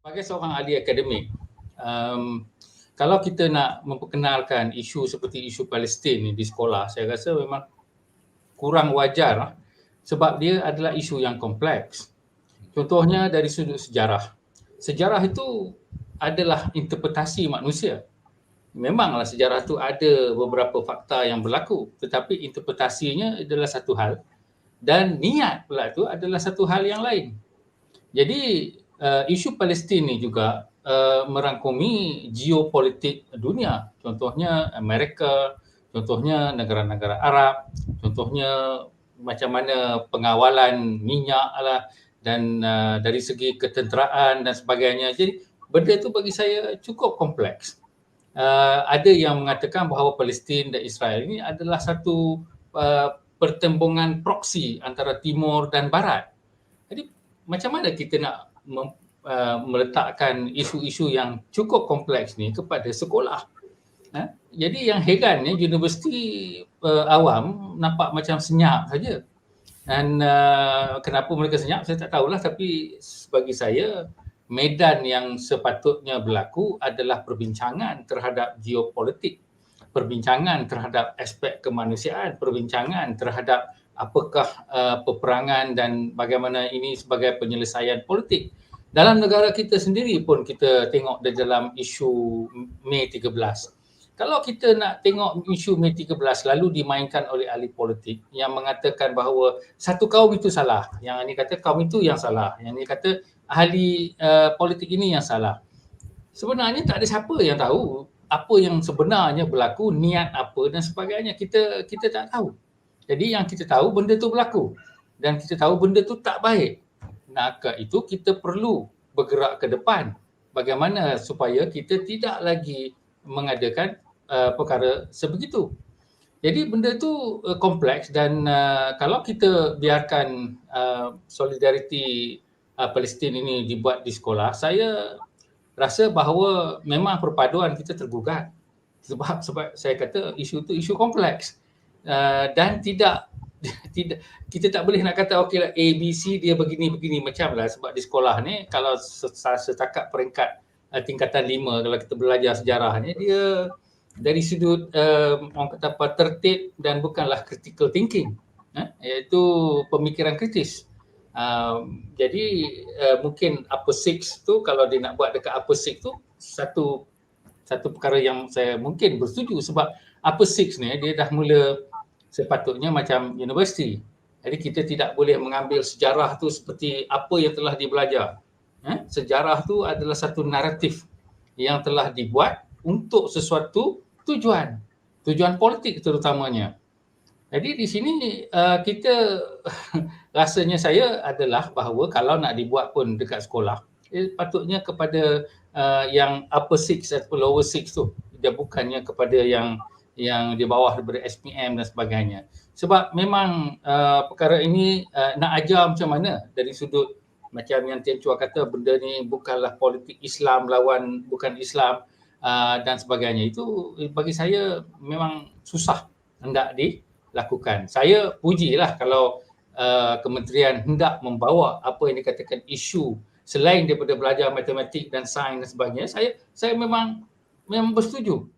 Sebagai seorang ahli akademik, kalau kita nak memperkenalkan isu seperti isu Palestin ni di sekolah, saya rasa memang kurang wajar sebab dia adalah isu yang kompleks. Contohnya dari sudut sejarah. Sejarah itu adalah interpretasi manusia. Memanglah sejarah itu ada beberapa fakta yang berlaku, tetapi interpretasinya adalah satu hal dan niat pula itu adalah satu hal yang lain. Jadi isu Palestin ni juga merangkumi geopolitik dunia. Contohnya Amerika, contohnya negara-negara Arab, contohnya macam mana pengawalan minyak lah dan dari segi ketenteraan dan sebagainya. Jadi benda itu bagi saya cukup kompleks. Ada yang mengatakan bahawa Palestin dan Israel ini adalah satu pertembungan proksi antara Timur dan Barat. Jadi macam mana kita nak meletakkan isu-isu yang cukup kompleks ni kepada sekolah? Jadi yang herannya universiti awam nampak macam senyap saja. Dan kenapa mereka senyap saya tak tahulah, tapi bagi saya medan yang sepatutnya berlaku adalah perbincangan terhadap geopolitik, perbincangan terhadap aspek kemanusiaan, perbincangan terhadap apakah peperangan dan bagaimana ini sebagai penyelesaian politik. Dalam negara kita sendiri pun kita tengok di dalam isu Mei 13. Kalau kita nak tengok isu Mei 13 lalu dimainkan oleh ahli politik yang mengatakan bahawa satu kaum itu salah, yang ini kata kaum itu yang salah, yang ini kata ahli politik ini yang salah. Sebenarnya tak ada siapa yang tahu apa yang sebenarnya berlaku, niat apa dan sebagainya. Kita tak tahu. Jadi yang kita tahu benda tu berlaku dan kita tahu benda tu tak baik. Maka itu kita perlu bergerak ke depan. Bagaimana supaya kita tidak lagi mengadakan perkara sebegitu. Jadi benda tu kompleks dan kalau kita biarkan solidariti Palestin ini dibuat di sekolah, saya rasa bahawa memang perpaduan kita tergugat. Sebab saya kata isu itu isu kompleks dan tidak kita tak boleh nak kata okeylah ABC dia begini macam lah, sebab di sekolah ni kalau setakat peringkat tingkatan 5 kalau kita belajar sejarah ni, dia dari sudut orang kata apa, tertib dan bukanlah critical thinking, iaitu pemikiran kritis. Jadi mungkin upper six tu, kalau dia nak buat dekat upper six tu, satu perkara yang saya mungkin bersetuju, sebab upper six ni dia dah mula sepatutnya macam universiti. Jadi kita tidak boleh mengambil sejarah tu seperti apa yang telah dibelajar. Sejarah tu adalah satu naratif yang telah dibuat untuk sesuatu tujuan politik terutamanya. Jadi di sini kita rasanya saya adalah bahawa kalau nak dibuat pun dekat sekolah, patutnya kepada yang upper six atau lower six tu, dia bukannya kepada yang di bawah daripada SPM dan sebagainya. Sebab memang perkara ini nak ajar macam mana dari sudut macam yang Tian Chua kata, benda ni bukanlah politik Islam lawan bukan Islam dan sebagainya. Itu bagi saya memang susah hendak dilakukan. Saya pujilah kalau kementerian hendak membawa apa yang dikatakan isu selain daripada belajar matematik dan sains dan sebagainya. Saya memang bersetuju.